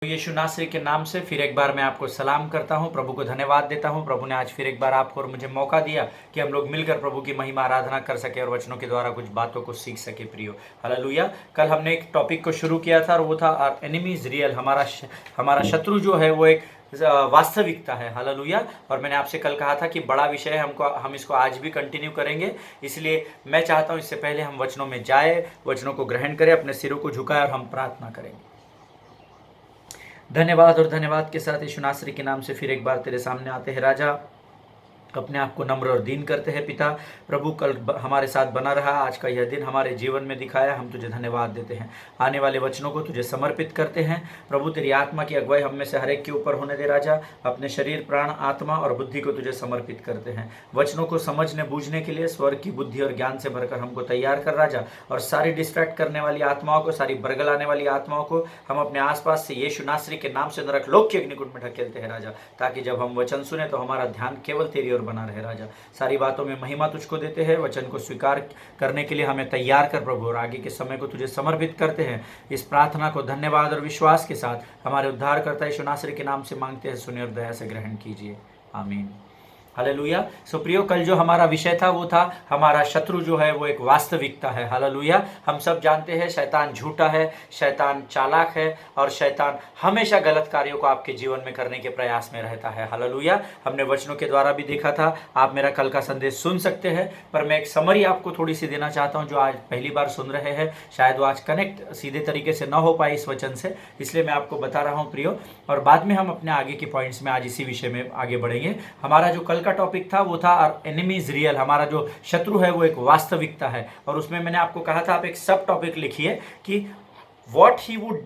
यीशु नासरी के नाम से फिर एक बार मैं आपको सलाम करता हूं। प्रभु को धन्यवाद देता हूं। प्रभु ने आज फिर एक बार आपको और मुझे मौका दिया कि हम लोग मिलकर प्रभु की महिमा आराधना कर सके और वचनों के द्वारा कुछ बातों को सीख सके। प्रियो हालेलुया। कल हमने एक टॉपिक को शुरू किया था और वो था आवर एनिमी इज रियल। हमारा शत्रु जो है वो एक वास्तविकता है। हालेलुया। और मैंने आपसे कल कहा था कि बड़ा विषय है, हम इसको आज भी कंटिन्यू करेंगे। इसलिए मैं चाहता हूँ इससे पहले हम वचनों में जाए, वचनों को ग्रहण करें, अपने सिरों को झुकाए और हम प्रार्थना करेंगे। धन्यवाद और धन्यवाद के साथ यीशु नासरी के नाम से फिर एक बार तेरे सामने आते हैं राजा। अपने आप को नम्र और दीन करते हैं पिता। प्रभु कल हमारे साथ बना रहा, आज का यह दिन हमारे जीवन में दिखाया, हम तुझे धन्यवाद देते हैं। आने वाले वचनों को तुझे समर्पित करते हैं। प्रभु तेरी आत्मा की अगुवाई हम में से हर एक के ऊपर होने दे राजा। अपने शरीर, प्राण, आत्मा और बुद्धि को तुझे समर्पित करते हैं। वचनों को समझने बूझने के लिए स्वर्ग की बुद्धि और ज्ञान से भरकर हमको तैयार कर राजा। और सारी डिस्ट्रैक्ट करने वाली आत्माओं को, सारी बरगलाने वाली आत्माओं को हम अपने आसपास से यीशु नासरी के नाम से नरक लोक के अग्निकुंड में ढकेलते हैं राजा, ताकि जब हम वचन सुने तो हमारा ध्यान केवल तेरी ओर बना रहे राजा। सारी बातों में महिमा तुझको देते हैं। वचन को स्वीकार करने के लिए हमें तैयार कर प्रभु, और आगे के समय को तुझे समर्पित करते हैं। इस प्रार्थना को धन्यवाद और विश्वास के साथ हमारे उद्धारकर्ता यीशु नासरी के नाम से मांगते हैं। सुनिए और दया से ग्रहण कीजिए, आमीन। हालेलुया। सो प्रियो, कल जो हमारा विषय था वो था हमारा शत्रु जो है वो एक वास्तविकता है। हालेलुया। हम सब जानते हैं शैतान झूठा है, शैतान चालाक है और शैतान हमेशा गलत कार्यों को आपके जीवन में करने के प्रयास में रहता है। हालेलुया। हमने वचनों के द्वारा भी देखा था। आप मेरा कल का संदेश सुन सकते हैं, पर मैं एक समरी आपको थोड़ी सी देना चाहता हूँ। जो आज पहली बार सुन रहे हैं, शायद वो आज कनेक्ट सीधे तरीके से न हो पाए इस वचन से, इसलिए मैं आपको बता रहा हूँ प्रियो। और बाद में हम अपने आगे के पॉइंट्स में आज इसी विषय में आगे बढ़ेंगे। हमारा जो कल का टॉपिक था वो था आवर एनिमी इज रियल। हमारा जो शत्रु है वो एक वास्तविकता है। और उसमें मैंने आपको कहा था आप एक सब टॉपिक लिखिए कि what he would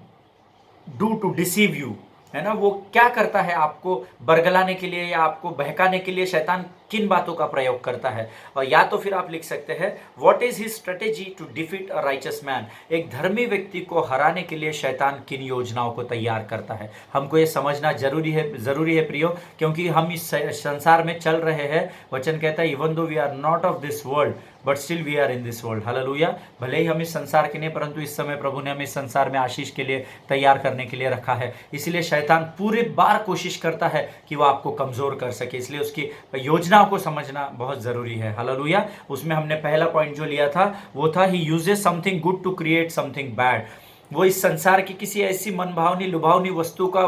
do to deceive you, है ना। वो क्या करता है आपको बरगलाने के लिए या आपको बहकाने के लिए, शैतान किन बातों का प्रयोग करता है। और या तो फिर आप लिख सकते हैं what is his strategy to defeat a righteous man. एक धर्मी व्यक्ति को हराने के लिए शैतान किन योजनाओं को तैयार करता है। हमको ये समझना जरूरी है प्रियो, क्योंकि हम इस संसार में चल रहे हैं। वचन कहता है even though we are not of this world but still we are in this world. Hallelujah. भले ही हम इस संसार के नहीं, परंतु इस समय प्रभु ने हमें इस संसार में आशीष के लिए तैयार करने के लिए रखा है। इसलिए शैतान पूरे बार कोशिश करता है कि वो आपको कमजोर कर सके, इसलिए उसकी योजनाओं को समझना बहुत जरूरी है। हालेलुया। उसमें हमने पहला पॉइंट जो लिया था वो था he uses something good to create something bad. वो इस संसार की किसी ऐसी मनभावनी लुभावनी वस्तु का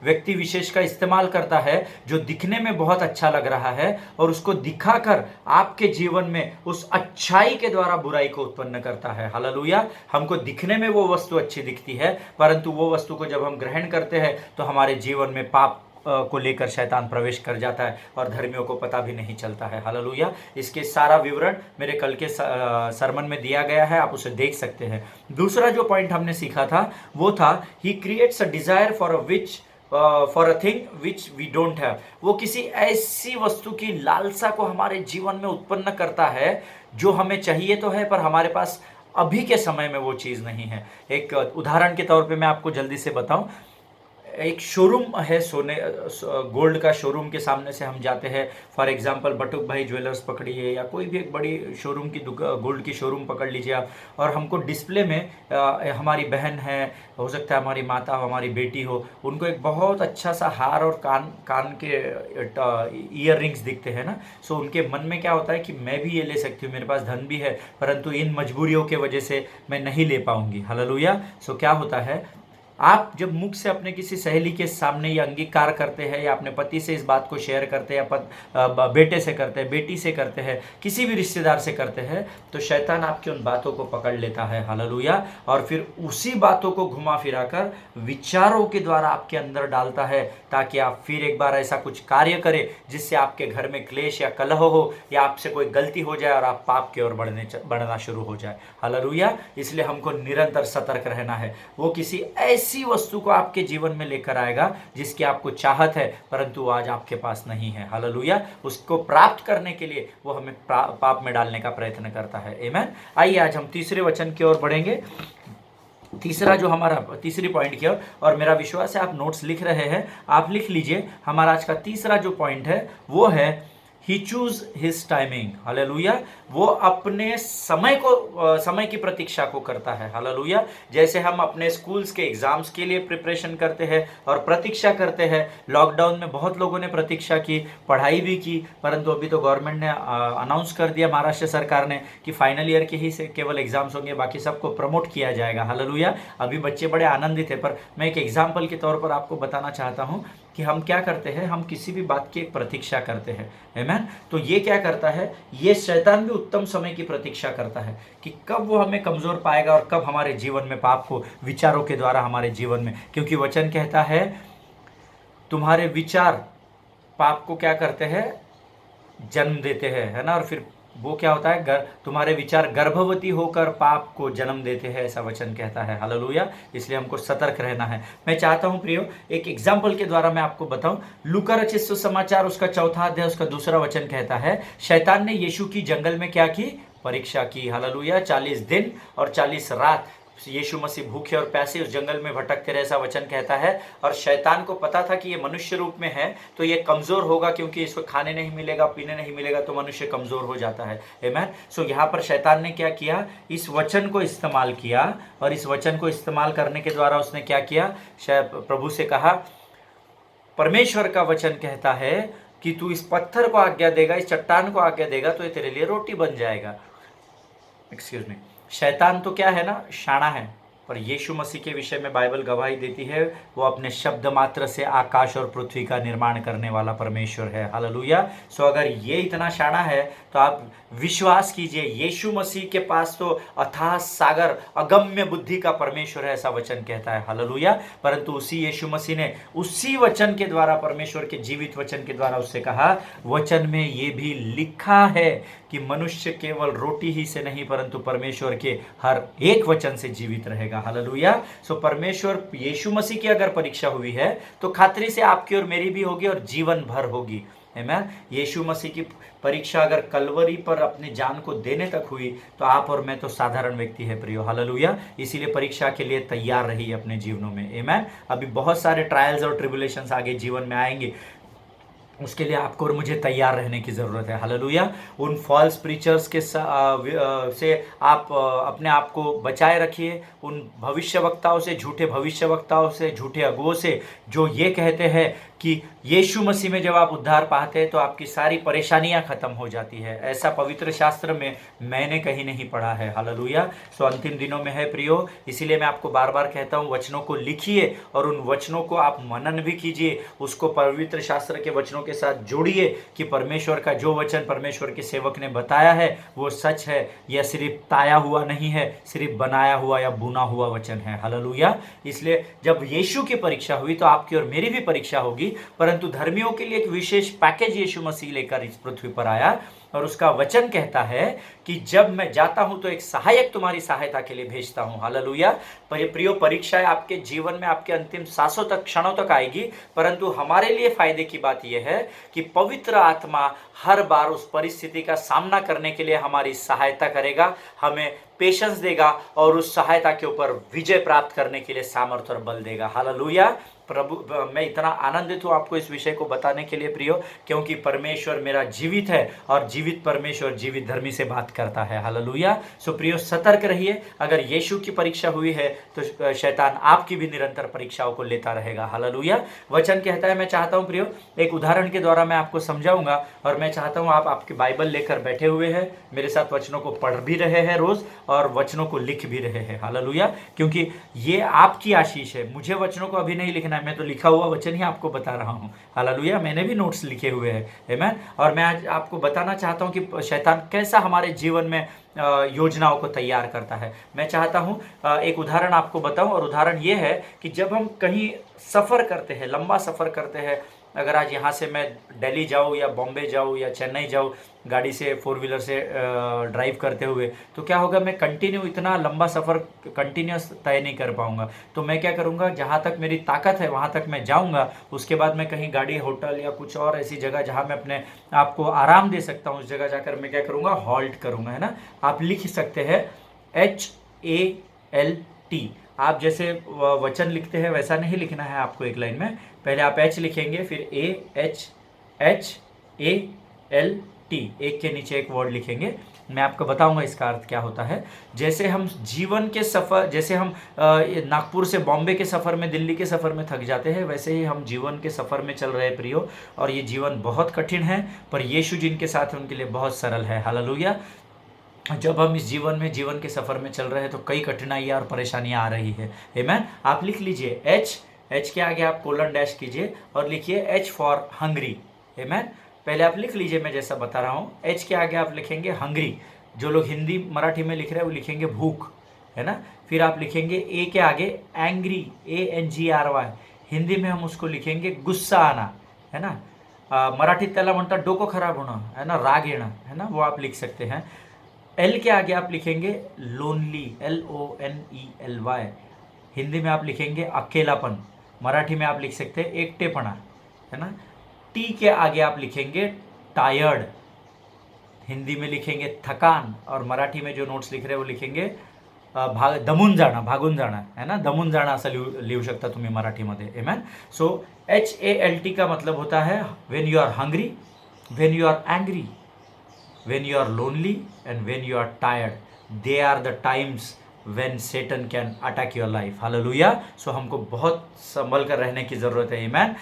व्यक्ति विशेष का इस्तेमाल करता है जो दिखने में बहुत अच्छा लग रहा है, और उसको दिखाकर आपके जीवन में उस अच्छाई के द्वारा बुराई को उत्पन्न करता है। हालेलुया। हमको दिखने में वो वस्तु अच्छी दिखती है, परंतु वो वस्तु को जब हम ग्रहण करते हैं तो हमारे जीवन में पाप को लेकर शैतान प्रवेश कर जाता है और धर्मियों को पता भी नहीं चलता है। हालेलुया। इसके सारा विवरण मेरे कल के सरमन में दिया गया है, आप उसे देख सकते हैं। दूसरा जो पॉइंट हमने सीखा था वो था he creates a desire for a thing which we don't have. वो किसी ऐसी वस्तु की लालसा को हमारे जीवन में उत्पन्न करता है जो हमें चाहिए तो है, पर हमारे पास अभी के समय में वो चीज़ नहीं है। एक उदाहरण के तौर पे मैं आपको जल्दी से बताऊं। एक शोरूम है सोने गोल्ड का शोरूम के सामने से हम जाते हैं, फॉर एग्जांपल बटुक भाई ज्वेलर्स पकड़िए या कोई भी एक बड़ी शोरूम की गोल्ड की शोरूम पकड़ लीजिए आप, और हमको डिस्प्ले में हमारी बहन है, हो सकता है हमारी माता हो, हमारी बेटी हो, उनको एक बहुत अच्छा सा हार और कान के ईयर रिंग्स दिखते हैं ना। सो उनके मन में क्या होता है कि मैं भी ये ले सकती हूँ, मेरे पास धन भी है, परंतु इन मजबूरियों के वजह से मैं नहीं ले पाऊंगी। हालेलुया। सो क्या होता है, आप जब मुख से अपने किसी सहेली के सामने ये अंगीकार करते हैं या अपने पति से इस बात को शेयर करते हैं या बेटे से करते हैं, बेटी से करते हैं, किसी भी रिश्तेदार से करते हैं, तो शैतान आपकी उन बातों को पकड़ लेता है। हालेलुया। और फिर उसी बातों को घुमा फिरा कर विचारों के द्वारा आपके अंदर डालता है, ताकि आप फिर एक बार ऐसा कुछ कार्य करें जिससे आपके घर में क्लेश या कलह हो या आपसे कोई गलती हो जाए और आप पाप की ओर बढ़ना शुरू हो जाए। हालेलुया। इसलिए हमको निरंतर सतर्क रहना है। वो किसी ऐसी वस्तु को आपके जीवन में लेकर आएगा जिसकी आपको चाहत है, परंतु आज आपके पास नहीं है। हालेलुया। उसको प्राप्त करने के लिए वो हमें पाप में डालने का प्रयत्न करता है। आमीन। आइए आज हम तीसरे वचन की ओर बढ़ेंगे। तीसरा जो हमारा तीसरी पॉइंट की ओर, और मेरा विश्वास है आप नोट्स लिख रहे हैं, आप लिख लीजिए। हमारा आज का तीसरा जो पॉइंट है वो है ही चूज हिज टाइमिंग, हालेलुया। वो अपने समय की प्रतीक्षा को करता है, हालेलुया। जैसे हम अपने स्कूल्स के एग्जाम्स के लिए प्रिपरेशन करते हैं और प्रतीक्षा करते हैं। लॉकडाउन में बहुत लोगों ने प्रतीक्षा की, पढ़ाई भी की, परंतु अभी तो गवर्नमेंट ने अनाउंस कर दिया, महाराष्ट्र सरकार ने, कि फाइनल ईयर के ही से केवल एग्जाम्स होंगे, बाकी सबको प्रमोट किया जाएगा, हालेलुया। अभी बच्चे बड़े आनंदित है, पर मैं एक एग्जाम्पल के तौर पर आपको बताना चाहता हूँ कि हम क्या करते हैं, हम किसी भी बात की एक प्रतीक्षा करते हैं, आमीन। तो ये क्या करता है, ये शैतान भी उत्तम समय की प्रतीक्षा करता है कि कब वो हमें कमजोर पाएगा और कब हमारे जीवन में पाप को विचारों के द्वारा हमारे जीवन में, क्योंकि वचन कहता है तुम्हारे विचार पाप को क्या करते हैं, जन्म देते हैं, है ना। और फिर वो क्या होता है, तुम्हारे विचार गर्भवती होकर पाप को जन्म देते हैं, ऐसा वचन कहता है, हालेलुया। इसलिए हमको सतर्क रहना है। मैं चाहता हूं प्रियो, एक एग्जाम्पल के द्वारा मैं आपको बताऊं। लूका रचित सुसमाचार उसका 4 अध्याय उसका 2 वचन कहता है, शैतान ने यीशु की जंगल में क्या की, परीक्षा की, हालेलुया। 40 दिन और 40 रात यीशु मसीह भूखे और प्यासे उस जंगल में भटकते रहे, ऐसा वचन कहता है। और शैतान को पता था कि ये मनुष्य रूप में है तो ये कमजोर होगा, क्योंकि इसको खाने नहीं मिलेगा, पीने नहीं मिलेगा, तो मनुष्य कमजोर हो जाता है, आमीन। सो यहाँ पर शैतान ने क्या किया, इस वचन को इस्तेमाल किया, और इस वचन को इस्तेमाल करने के द्वारा उसने क्या किया, प्रभु से कहा, परमेश्वर का वचन कहता है कि तू इस पत्थर को आज्ञा देगा, इस चट्टान को आज्ञा देगा, तो ये तेरे लिए रोटी बन जाएगा। Excuse me. शैतान तो क्या है ना, शाना है, पर यीशु मसीह के विषय में बाइबल गवाही देती है, वो अपने शब्द मात्र से आकाश और पृथ्वी का निर्माण करने वाला परमेश्वर है, हालेलुया। सो अगर ये इतना शाना है तो आप विश्वास कीजिए, यीशु मसीह के पास तो अथाह सागर, अगम्य बुद्धि का परमेश्वर है, ऐसा वचन कहता है, हालेलुया। परंतु उसी यीशु मसीह ने उसी वचन के द्वारा, परमेश्वर के जीवित वचन के द्वारा उससे कहा, वचन में ये भी लिखा है कि मनुष्य केवल रोटी ही से नहीं परंतु परमेश्वर के हर एक वचन से जीवित रहेगा, हालेलुया। सो परमेश्वर, यीशु मसीह की अगर परीक्षा हुई है तो खातरी से आपकी और मेरी भी होगी, और जीवन भर होगी, आमीन। यीशु मसीह की परीक्षा अगर कलवरी पर अपनी जान को देने तक हुई तो आप और मैं तो साधारण व्यक्ति है प्रियो, हालेलुया। इसीलिए परीक्षा के लिए तैयार रहिए अपने जीवनों में, आमीन। अभी बहुत सारे ट्रायल्स और ट्रिबुलेशंस आगे जीवन में आएंगे, उसके लिए आपको और मुझे तैयार रहने की ज़रूरत है, हालेलुया। उन फॉल्स प्रीचर्स के से आप अपने आप को बचाए रखिए, उन भविष्यवक्ताओं से, झूठे भविष्यवक्ताओं से, झूठे अगुओं से, जो ये कहते हैं कि यीशु मसीह में जब आप उद्धार पाते हैं तो आपकी सारी परेशानियां खत्म हो जाती है। ऐसा पवित्र शास्त्र में मैंने कहीं नहीं पढ़ा है, हालेलुया। सो अंतिम दिनों में है प्रियो, इसीलिए मैं आपको बार बार कहता हूँ, वचनों को लिखिए और उन वचनों को आप मनन भी कीजिए, उसको पवित्र शास्त्र के वचनों के साथ जोड़िए कि परमेश्वर का जो वचन परमेश्वर के सेवक ने बताया है वो सच है, यह सिर्फ ताया हुआ नहीं है, सिर्फ बनाया हुआ या बुना हुआ वचन है, हालेलुया। इसलिए जब यीशु की परीक्षा हुई तो आपकी और मेरी भी परीक्षा होगी, परंतु धर्मियों के लिए एक विशेष पैकेज यीशु मसीह लेकर इस पृथ्वी पर आया, और उसका वचन कहता है कि जब मैं जाता हूं तो एक सहायक तुम्हारी सहायता के लिए भेजता हूं, हालेलुया। पर ये प्रियो, परीक्षाएं आपके जीवन में आपके अंतिम सांसों तक, क्षणों तक आएगी, परंतु हमारे लिए फायदे की बात यह है कि पवित्र आत्मा हर बार उस परिस्थिति का सामना करने के लिए हमारी सहायता करेगा, हमें पेशेंस देगा और उस सहायता के ऊपर विजय प्राप्त करने के लिए सामर्थ्य और बल देगा, हालेलुया। प्रभु, मैं इतना आनंदित हूँ आपको इस विषय को बताने के लिए प्रियो, क्योंकि परमेश्वर मेरा जीवित है और जीवित परमेश्वर जीवित धर्मी से बात करता है, हालेलुया। सो प्रियो, सतर्क रहिए। अगर यीशु की परीक्षा हुई है तो शैतान आपकी भी निरंतर परीक्षाओं को लेता रहेगा, हालेलुया। वचन कहता है, मैं चाहता हूँ प्रियो, एक उदाहरण के द्वारा मैं आपको समझाऊंगा, और मैं चाहता हूँ आप आपकी बाइबल लेकर बैठे हुए हैं, मेरे साथ वचनों को पढ़ भी रहे हैं रोज और वचनों को लिख भी रहे हैं, हालेलुया। क्योंकि ये आपकी आशीष है, मुझे वचनों को अभी नहीं लिखना, मैं तो लिखा हुआ वचन ही आपको बता रहा हूं, हालेलुया। मैंने भी नोट्स लिखे हुए हैं, आमीन। और मैं आज आपको बताना चाहता हूं कि शैतान कैसा हमारे जीवन में योजनाओं को तैयार करता है। मैं चाहता हूं एक उदाहरण आपको बताऊं, और उदाहरण ये है कि जब हम कहीं सफ़र करते हैं, लंबा सफ़र करते हैं, अगर आज यहाँ से मैं दिल्ली जाऊँ या बॉम्बे जाऊँ या चेन्नई जाऊँ गाड़ी से, 4 व्हीलर से ड्राइव करते हुए, तो क्या होगा, मैं कंटिन्यू इतना लंबा सफ़र कंटिन्यूस तय नहीं कर पाऊंगा। तो मैं क्या करूंगा, जहाँ तक मेरी ताकत है वहाँ तक मैं जाऊंगा, उसके बाद मैं कहीं गाड़ी, होटल या कुछ और ऐसी जगह जहाँ मैं अपने आप को आराम दे सकता हूँ, उस जगह जाकर मैं क्या करूँगा, हॉल्ट करूँगा, है ना। आप लिख सकते हैं HALT, आप जैसे वचन लिखते हैं वैसा नहीं लिखना है आपको एक लाइन में, पहले आप H लिखेंगे, फिर AHA LT, एक के नीचे एक वर्ड लिखेंगे। मैं आपको बताऊंगा इसका अर्थ क्या होता है। जैसे हम जीवन के सफ़र, जैसे हम नागपुर से बॉम्बे के सफ़र में, दिल्ली के सफ़र में थक जाते हैं, वैसे ही हम जीवन के सफ़र में चल रहे हैं प्रियो। और ये जीवन बहुत कठिन है, पर यीशु जिनके साथ है उनके लिए बहुत सरल है। हालेलुया। जब हम इस जीवन के सफ़र में चल रहे हैं तो कई कठिनाइयाँ और परेशानियाँ आ रही है। आमेन। आप लिख लीजिए एच के आगे आप कोलन डैश कीजिए और लिखिए H फॉर हंग्री। आमेन। पहले आप लिख लीजिए, मैं जैसा बता रहा हूँ। H के आगे आप लिखेंगे हंग्री। जो लोग हिंदी मराठी में लिख रहे हैं वो लिखेंगे भूख, है ना। फिर आप लिखेंगे A के आगे एंग्री, ANGRY। हिंदी में हम उसको लिखेंगे गुस्सा आना, है ना। मराठीत त्याला म्हणतात डोकं खराब होणं, है ना, राग येणं, है ना, वो आप लिख सकते हैं। L के आगे आप लिखेंगे लोनली, LONELY। हिंदी में आप लिखेंगे अकेलापन, मराठी में आप लिख सकते हैं एकटेपना, है ना। T के आगे आप लिखेंगे टायर्ड, हिंदी में लिखेंगे थकान, और मराठी में जो नोट्स लिख रहे हैं वो लिखेंगे दमून जाणं, भागून जाणं, है ना, दमून जाणं असं लिहू शकता तुम्ही मराठीमध्ये। आमेन। सो HALT का मतलब होता है when you are hungry, when you are angry, when you are lonely and when you are tired. They are the times when Satan can attack your life. Hallelujah. So हमको बहुत संभल कर रहने की ज़रूरत है। Amen.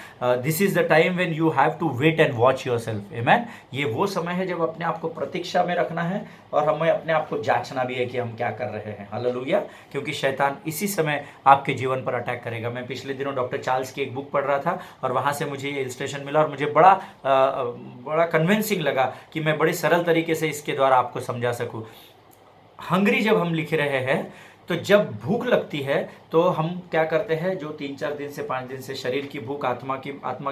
This is the time when you have to wait and watch yourself. Amen. ये वो समय है जब अपने आप को प्रतीक्षा में रखना है और हमें अपने आप को जांचना भी है कि हम क्या कर रहे हैं। हालेलुया। क्योंकि शैतान इसी समय आपके जीवन पर अटैक करेगा। मैं पिछले दिनों डॉक्टर चार्ल्स की एक बुक पढ़ रहा था और वहाँ से मुझे ये इलस्ट्रेशन मिला और मुझे बड़ा कन्विंसिंग लगा कि मैं बड़े सरल तरीके से इसके द्वारा आपको समझा सकूँ। हंग्री जब हम लिख रहे हैं तो जब भूख लगती है तो हम क्या करते हैं, जो 3-4 दिन से 5 दिन से शरीर की भूख, आत्मा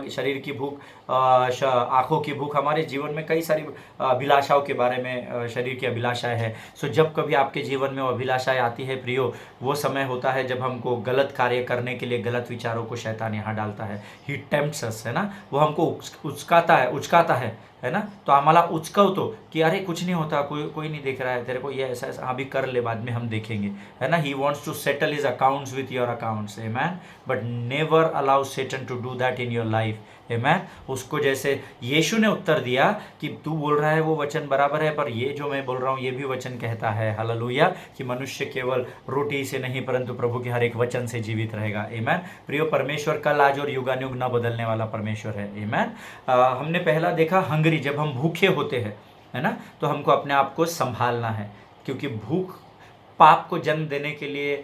की शरीर की भूख, आँखों की भूख, हमारे जीवन में कई सारी अभिलाषाओं के बारे में शरीर की अभिलाषाएं है। सो जब कभी आपके जीवन में वो अभिलाषाएं आती है प्रियो, वो समय होता है जब हमको गलत कार्य करने के लिए गलत विचारों को शैतान यहाँ डालता है। ही टेम्प्ट्स अस, है ना, वो हमको उचकाता है ना। तो आम्हाला उचकवतो कि अरे कुछ नहीं होता, कोई नहीं देख रहा है तेरे को, ये ऐसा ऐसा, हाँ भी कर ले, बाद में हम देखेंगे, है ना। He wants to settle his accounts with your accounts. Amen. But never allow Satan to do that in your life. Amen. उसको जैसे यीशु ने उत्तर दिया कि तू बोल रहा है वो वचन बराबर है, पर ये जो मैं बोल रहा हूँ ये भी वचन कहता है, हालेलुया, कि मनुष्य केवल रोटी से नहीं परंतु प्रभु के हर एक वचन से जीवित रहेगा। आमेन। प्रियो, परमेश्वर कल आज और युगानुग न बदलने वाला परमेश्वर है। आमेन। हमने पहला देखा हंगरी, जब हम भूखे होते हैं, है ना, तो हमको अपने आप को संभालना है, क्योंकि भूख पाप को जन्म देने के लिए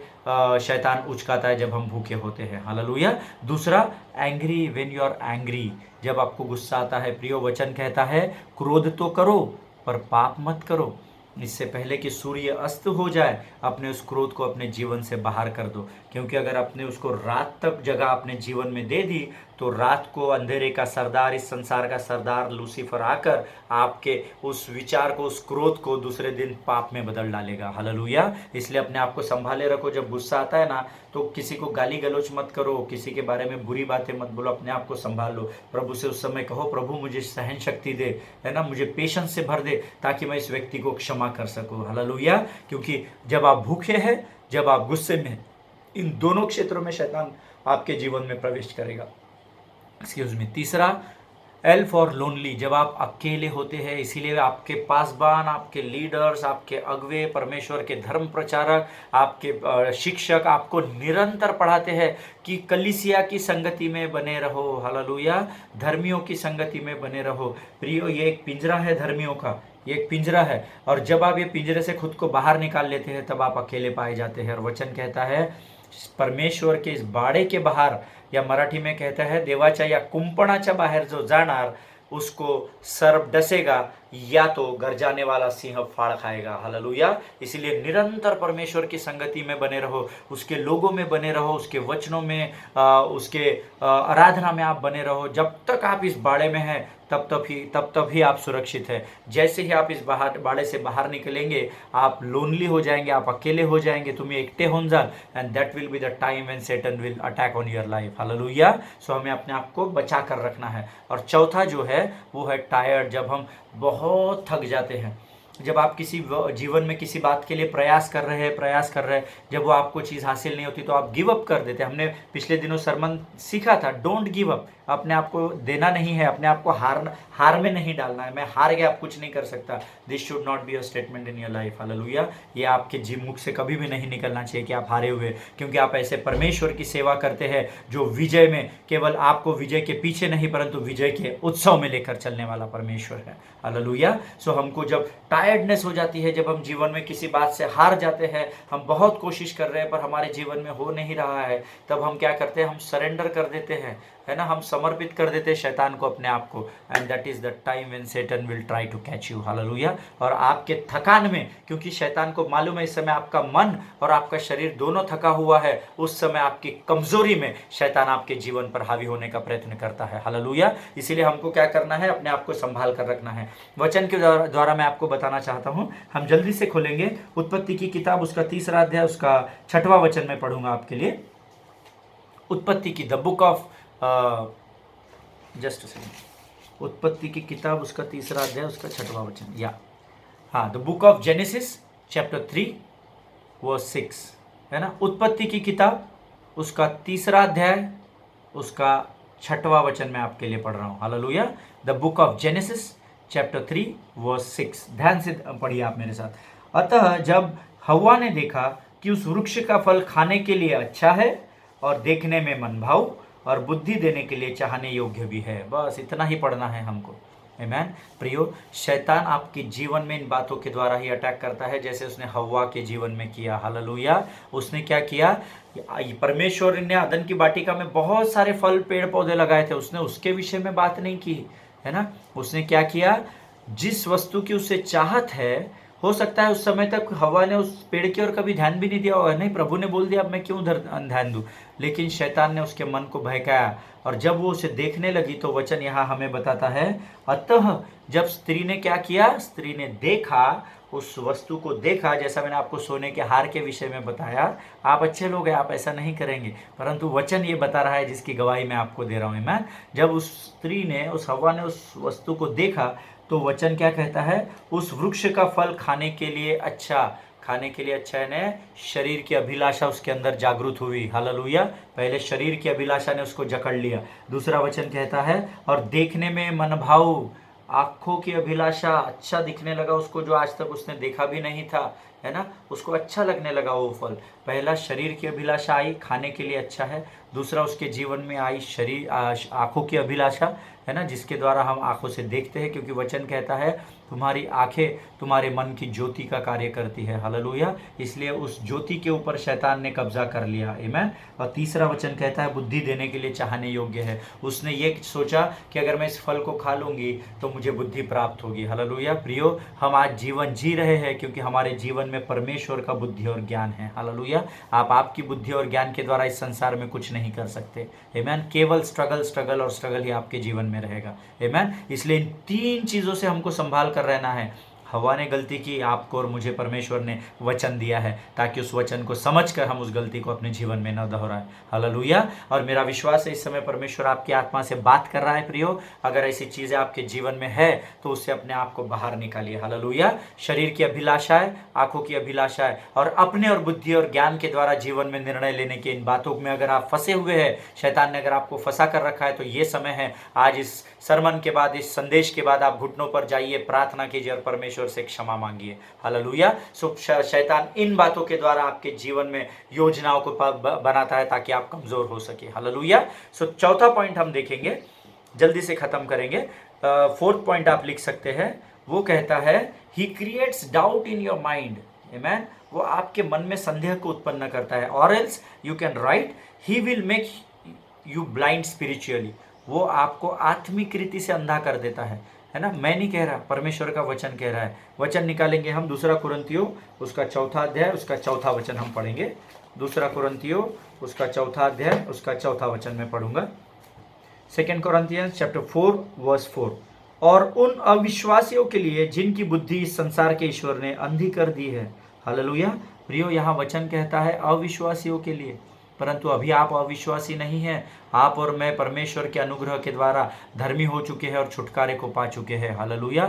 शैतान उचकाता है जब हम भूखे होते हैं। हालेलुया। दूसरा angry, when you are angry, जब आपको गुस्सा आता है प्रियो, वचन कहता है क्रोध तो करो पर पाप मत करो। इससे पहले कि सूर्य अस्त हो जाए अपने उस क्रोध को अपने जीवन से बाहर कर दो, क्योंकि अगर आपने उसको रात तक जगह अपने जीवन में दे दी तो रात को अंधेरे का सरदार, इस संसार का सरदार लूसीफर आकर आपके उस विचार को, उस क्रोध को दूसरे दिन पाप में बदल डालेगा। हालेलुया। इसलिए अपने आप को संभाले रखो। जब गुस्सा आता है ना तो किसी को गाली गलौच मत करो, किसी के बारे में बुरी बातें मत बोलो, अपने आप को संभाल लो। प्रभु से उस समय कहो, प्रभु मुझे सहन शक्ति दे, है ना, मुझे पेशेंस से भर दे ताकि मैं इस व्यक्ति को क्षमा कर सकूं। हालेलुया। क्योंकि जब आप भूखे हैं, जब आप गुस्से में, इन दोनों क्षेत्रों में शैतान आपके जीवन में प्रवेश करेगा। Excuse me. तीसरा एल फॉर लोनली, जब आप अकेले होते हैं, इसीलिए आपके पासबान, आपके लीडर्स, आपके अगवे, परमेश्वर के धर्म प्रचारक, आपके शिक्षक आपको निरंतर पढ़ाते हैं कि कलीसिया की संगति में बने रहो। हालेलुया। धर्मियों की संगति में बने रहो। प्रियो, ये एक पिंजरा है धर्मियों का, ये एक पिंजरा है, और जब आप ये पिंजरे से खुद को बाहर निकाल लेते हैं तब आप अकेले पाए जाते हैं। और वचन कहता है परमेश्वर के इस बाड़े के बाहर, या मराठी में कहता है देवाच्या या कुंपणाच्या बाहेर जो जाणार उसको सर्प डसेगा या तो गरजाने वाला सिंह फाड़ खाएगा। हालेलुया। इसलिए निरंतर परमेश्वर की संगति में बने रहो, उसके लोगों में बने रहो, उसके वचनों में, उसके आराधना में आप बने रहो। जब तक आप इस बाड़े में हैं तब ही आप सुरक्षित है। जैसे ही आप इस बाड़े से बाहर निकलेंगे आप लोनली हो जाएंगे, आप अकेले हो जाएंगे, तुम्हें एकटे होन जाल, and that will be the time when Satan will attack on your life. Hallelujah. So हमें अपने आप को बचा कर रखना है। और चौथा जो है वो है टायर्ड, जब हम बहुत थक जाते हैं। जब आप किसी जीवन में किसी बात के लिए प्रयास कर रहे हैं, जब वो आपको चीज़ हासिल नहीं होती तो आप गिव अप कर देते हैं। हमने पिछले दिनों सरमन सीखा था, डोंट गिव अप। अपने आप को देना नहीं है, अपने आप को हार में नहीं डालना है। मैं हार गया, आप कुछ नहीं कर सकता। This should not be a statement in your life. Hallelujah. ये आपके मुख से कभी भी नहीं निकलना चाहिए कि आप हारे हुए, क्योंकि आप ऐसे परमेश्वर की सेवा करते हैं जो विजय में, केवल आपको विजय के पीछे नहीं परंतु विजय के उत्सव में लेकर चलने वाला परमेश्वर है। हालेलुया। सो हमको जब टायर्डनेस हो जाती है, जब हम जीवन में किसी बात से हार जाते हैं, हम बहुत कोशिश कर रहे हैं पर हमारे जीवन में हो नहीं रहा है, तब हम क्या करते हैं, हम सरेंडर कर देते हैं, है ना, हम समर्पित कर देते हैं शैतान को, अपने आप को। And that is the time when Satan will try to catch you. Hallelujah. और आपके थकान में, क्योंकि शैतान को मालूम है इस समय आपका मन और आपका शरीर दोनों थका हुआ है, उस समय आपकी कमजोरी में शैतान आपके जीवन पर हावी होने का प्रयत्न करता है। हालेलुया। इसीलिए हमको क्या करना है, अपने आप को संभाल कर रखना है। वचन के द्वारा मैं आपको बताना चाहता हूं, हम जल्दी से खोलेंगे उत्पत्ति की किताब, उसका 3रा अध्याय, उसका 6वां वचन में पढ़ूंगा आपके लिए। उत्पत्ति की the book of just second, उत्पत्ति की किताब, उसका 3रा अध्याय, उसका 6वां वचन, या हाँ, the book of Genesis chapter 3 verse 6, है ना। उत्पत्ति की किताब, उसका 3रा अध्याय, उसका 6वां वचन मैं आपके लिए पढ़ रहा हूँ। Hallelujah. The book of Genesis chapter 3 verse 6, ध्यान से पढ़िए आप मेरे साथ। अतः जब हव्वा ने देखा कि उस वृक्ष का फल खाने के लिए अच्छा है और देखने में मनभाऊ और बुद्धि देने के लिए चाहने योग्य भी है। बस इतना ही पढ़ना है हमको। आमीन। प्रियो, शैतान आपके जीवन में इन बातों के द्वारा ही अटैक करता है, जैसे उसने हव्वा के जीवन में किया। हालेलुया। उसने क्या किया, परमेश्वर ने अदन की वाटिका में बहुत सारे फल पेड़ पौधे लगाए थे, उसने उसके विषय में बात नहीं की, है ना। उसने क्या किया, जिस वस्तु की उसे चाहत है, हो सकता है उस समय तक हवा ने उस पेड़ की ओर कभी ध्यान भी नहीं दिया होगा, नहीं, प्रभु ने बोल दिया अब मैं क्यों ध्यान दूं, लेकिन शैतान ने उसके मन को बहकाया, और जब वो उसे देखने लगी तो वचन यहाँ हमें बताता है, अतः जब स्त्री ने क्या किया, स्त्री ने देखा, उस वस्तु को देखा, जैसा मैंने आपको सोने के हार के विषय में बताया, आप अच्छे लोग हैं, आप ऐसा नहीं करेंगे, परंतु वचन ये बता रहा है जिसकी गवाही मैं आपको दे रहा हूँ। मैं जब उस स्त्री ने, उस हवा ने उस वस्तु को देखा, तो वचन क्या कहता है, उस वृक्ष का फल खाने के लिए अच्छा, खाने के लिए अच्छा है, शरीर की अभिलाषा उसके अंदर जागृत हुई। हालेलुया। पहले शरीर की अभिलाषा ने उसको जकड़ लिया। दूसरा वचन कहता है, और देखने में मनभाऊ, आंखों की अभिलाषा, अच्छा दिखने लगा उसको, जो आज तक उसने देखा भी नहीं था, है ना, उसको अच्छा लगने लगा वो फल। पहला शरीर की अभिलाषा आई, खाने के लिए अच्छा है। दूसरा उसके जीवन में आई शरीर आंखों की अभिलाषा, है ना, जिसके द्वारा हम आंखों से देखते हैं, क्योंकि वचन कहता है तुम्हारी आंखें तुम्हारे मन की ज्योति का कार्य करती है। हालेलुया। इसलिए उस ज्योति के ऊपर शैतान ने कब्जा कर लिया। आमीन। और तीसरा वचन कहता है बुद्धि देने के लिए चाहने योग्य है। उसने ये सोचा कि अगर मैं इस फल को खा लूंगी तो मुझे बुद्धि प्राप्त होगी। हालेलुया। प्रियो, हम आज जीवन जी रहे हैं क्योंकि हमारे जीवन में परमेश्वर का बुद्धि और ज्ञान है। हालेलुया। आप आपकी बुद्धि और ज्ञान के द्वारा इस संसार में कुछ नहीं कर सकते। आमीन। केवल स्ट्रगल स्ट्रगल और स्ट्रगल ही आपके जीवन में रहेगा। आमीन। इसलिए इन 3 चीजों से हमको संभाल कर रहना है। हवा ने गलती की, आपको और मुझे परमेश्वर ने वचन दिया है ताकि उस वचन को समझकर हम उस गलती को अपने जीवन में न दोहराएं। हालेलुया। और मेरा विश्वास है इस समय परमेश्वर आपकी आत्मा से बात कर रहा है। प्रियो, अगर ऐसी चीजें आपके जीवन में है तो उससे अपने आप को बाहर निकालिए। हालेलुया। शरीर की अभिलाषाएं, आंखों की अभिलाषाएं और अपने और बुद्धि और ज्ञान के द्वारा जीवन में निर्णय लेने की इन बातों में अगर आप फंसे हुए हैं, शैतान ने अगर आपको फंसा कर रखा है, तो ये समय है, आज इस सरमन के बाद, इस संदेश के बाद आप घुटनों पर जाइए, प्रार्थना कीजिए और परमेश्वर से क्षमा मांगिए। हालेलुया। सो शैतान इन बातों के द्वारा आपके जीवन में योजनाओं को बनाता है ताकि आप कमजोर हो सके। हालेलुया। सो चौथा पॉइंट हम देखेंगे, जल्दी से खत्म करेंगे। 4th पॉइंट आप लिख सकते हैं, वो कहता है he creates doubt in your mind. आमीन। वो आपके मन में संदेह को उत्पन्न करता है। और else you can write he will make you blind spiritually. वो आपको आत्मिक रीति से अंधा कर देता है ना। मैं नहीं कह रहा, परमेश्वर का वचन कह रहा है। वचन निकालेंगे हम 2 कुरिन्थियों उसका 4था अध्याय, उसका 4था वचन हम पढ़ेंगे। 2 कुरिन्थियों उसका 4था अध्याय, उसका 4था वचन में पढ़ूंगा। 2 Corinthians chapter 4 verse 4। और उन अविश्वासियों के लिए जिनकी बुद्धि इस संसार के ईश्वर ने अंधी कर दी है। हालेलुया। प्रियो, यहाँ वचन कहता है अविश्वासियों के लिए, परंतु अभी आप अविश्वासी नहीं हैं। आप और मैं परमेश्वर के अनुग्रह के द्वारा धर्मी हो चुके हैं और छुटकारे को पा चुके हैं। हालेलुया।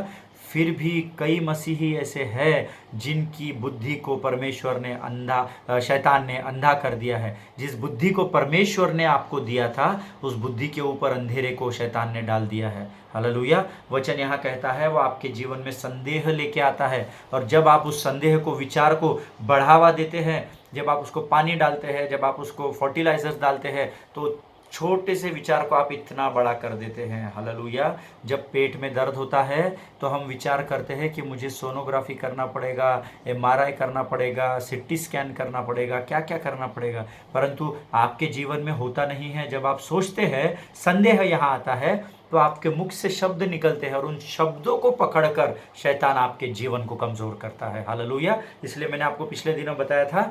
फिर भी कई मसीही ऐसे हैं जिनकी बुद्धि को परमेश्वर ने शैतान ने अंधा कर दिया है। जिस बुद्धि को परमेश्वर ने आपको दिया था, उस बुद्धि के ऊपर अंधेरे को शैतान ने डाल दिया है। हालेलुया। वचन यहाँ कहता है वो आपके जीवन में संदेह लेके आता है, और जब आप उस संदेह को, विचार को बढ़ावा देते हैं, जब आप उसको पानी डालते हैं, जब आप उसको फर्टिलाइजर्स डालते हैं, तो छोटे से विचार को आप इतना बड़ा कर देते हैं। हालेलुया। जब पेट में दर्द होता है तो हम विचार करते हैं कि मुझे सोनोग्राफी करना पड़ेगा, MRI करना पड़ेगा, CT स्कैन करना पड़ेगा, क्या क्या करना पड़ेगा, परंतु आपके जीवन में होता नहीं है। जब आप सोचते हैं, संदेह यहाँ आता है, तो आपके मुख से शब्द निकलते हैं और उन शब्दों को पकड़कर शैतान आपके जीवन को कमजोर करता है। हालेलुया। इसलिए मैंने आपको पिछले दिनों बताया था,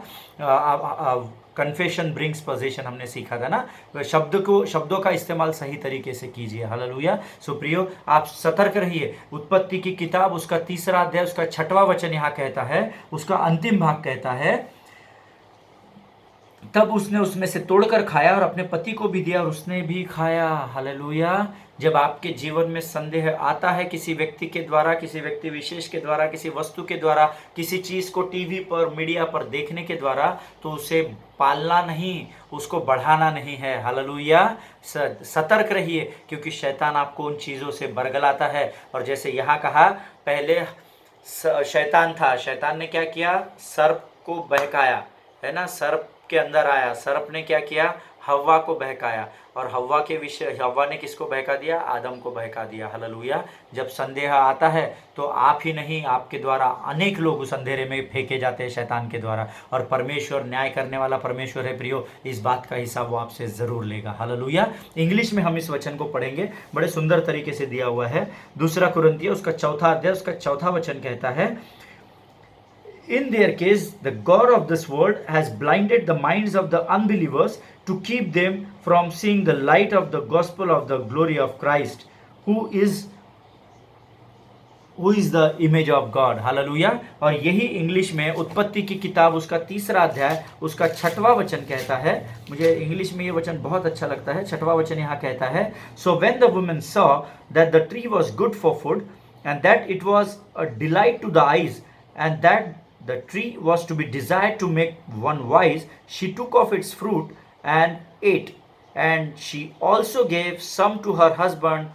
कन्फेशन ब्रिंग्स पोजीशन हमने सीखा था ना, शब्दों का इस्तेमाल सही तरीके से कीजिए। हालेलुया। सो प्रियो, आप सतर्क रहिए। उत्पत्ति की किताब उसका 3रा अध्याय उसका 6वां वचन यहाँ कहता है, उसका अंतिम भाग कहता है, तब उसने उसमें से तोड़कर खाया और अपने पति को भी दिया और उसने भी खाया। हालेलुया। जब आपके जीवन में संदेह आता है किसी व्यक्ति के द्वारा, किसी व्यक्ति विशेष के द्वारा, किसी वस्तु के द्वारा, किसी चीज को टीवी पर, मीडिया पर देखने के द्वारा, तो उसे पालना नहीं, उसको बढ़ाना नहीं है। हालेलुया। सतर्क रहिए, क्योंकि शैतान आपको उन चीजों से बरगलाता है। और जैसे यहाँ कहा, पहले शैतान था, शैतान ने क्या किया, सर्प को बहकाया, है ना, सर्प के अंदर आया, सर्प ने क्या किया, हव्वा को बहकाया, और हव्वा ने किसको बहका दिया, आदम को बहका दिया। हालेलुया। जब संदेह आता है तो आप ही नहीं, आपके द्वारा अनेक लोग उस अंधेरे में फेंके जाते हैं शैतान के द्वारा, और परमेश्वर न्याय करने वाला परमेश्वर है प्रियो, इस बात का हिसाब वो आपसे जरूर लेगा। हालेलुया। इंग्लिश में हम इस वचन को पढ़ेंगे, बड़े सुंदर तरीके से दिया हुआ है। 2 कुरिन्थियों उसका 4वां अध्याय उसका 4वां वचन कहता है, In their case, the God of this world has blinded the minds of the unbelievers to keep them from seeing the light of the gospel of the glory of Christ, who is the image of God. Hallelujah. और यही English में उत्पत्ति की किताब उसका 3रा अध्याय उसका 6वां वचन कहता है। मुझे इंग्लिश में ये वचन बहुत अच्छा लगता है। 6वां वचन यहाँ कहता है, So when the woman saw that the tree was good for food, and that it was a delight to the eyes, and that the tree was to be desired to make one wise, she took of its fruit and ate, and she also gave some to her husband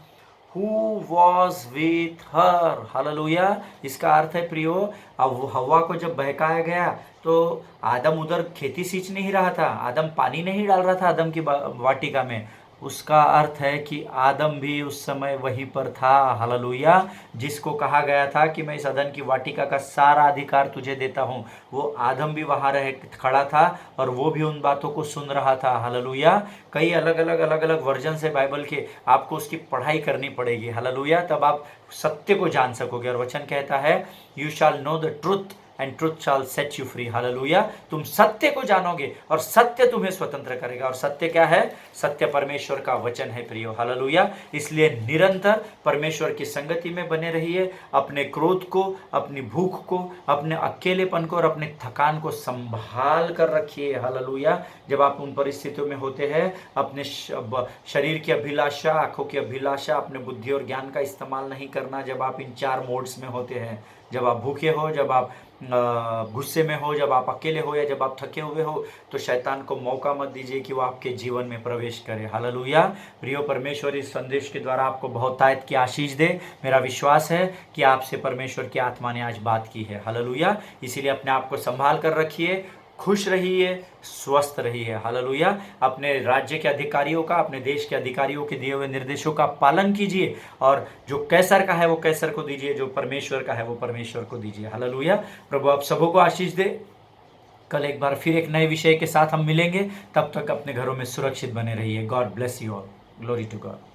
who was with her. Hallelujah. इसका अर्थ है प्रियो, अब हवा को जब बहकाया गया तो आदम उधर खेती सींच नहीं रहा था, आदम पानी नहीं डाल रहा था आदम की वाटिका में। उसका अर्थ है कि आदम भी उस समय वहीं पर था। हालेलुया। जिसको कहा गया था कि मैं इस अदन की वाटिका का सारा अधिकार तुझे देता हूँ, वो आदम भी वहाँ रह खड़ा था और वो भी उन बातों को सुन रहा था। हालेलुया। कई अलग अलग वर्जन से बाइबल के, आपको उसकी पढ़ाई करनी पड़ेगी। हालेलुया। तब आप सत्य को जान सकोगे। और वचन कहता है, you shall know the truth and truth shall set you free. Hallelujah. तुम सत्य को जानोगे और सत्य तुम्हें स्वतंत्र करेगा। और सत्य क्या है? सत्य परमेश्वर का वचन है प्रियो। हालेलुया। इसलिए निरंतर परमेश्वर की संगति में बने रहिए। अपने क्रोध को, अपनी भूख को, अपने अकेलेपन को और अपने थकान को संभाल कर रखिए। हालेलुया। जब आप उन परिस्थितियों में होते हैं, अपने शरीर की अभिलाषा, आंखों की अभिलाषा, अपने बुद्धि और ज्ञान का इस्तेमाल नहीं करना। जब आप इन 4 मोड्स में होते हैं, जब आप भूखे हो, जब आप गुस्से में हो, जब आप अकेले हो या जब आप थके हुए हो, तो शैतान को मौका मत दीजिए कि वो आपके जीवन में प्रवेश करे। हालेलुया। प्रियो, परमेश्वर इस संदेश के द्वारा आपको बहुतायत की आशीष दे। मेरा विश्वास है कि आपसे परमेश्वर की आत्मा ने आज बात की है। हालेलुया। इसीलिए अपने आप को संभाल कर रखिए, खुश रहिए, स्वस्थ रहिए। हालेलुया। अपने राज्य के अधिकारियों का, अपने देश के अधिकारियों के दिए हुए निर्देशों का पालन कीजिए, और जो कैसर का है वो कैसर को दीजिए, जो परमेश्वर का है वो परमेश्वर को दीजिए। हालेलुया। प्रभु आप सबों को आशीष दे। कल एक बार फिर एक नए विषय के साथ हम मिलेंगे। तब तक अपने घरों में सुरक्षित बने रहिए। God bless you all. Glory to God.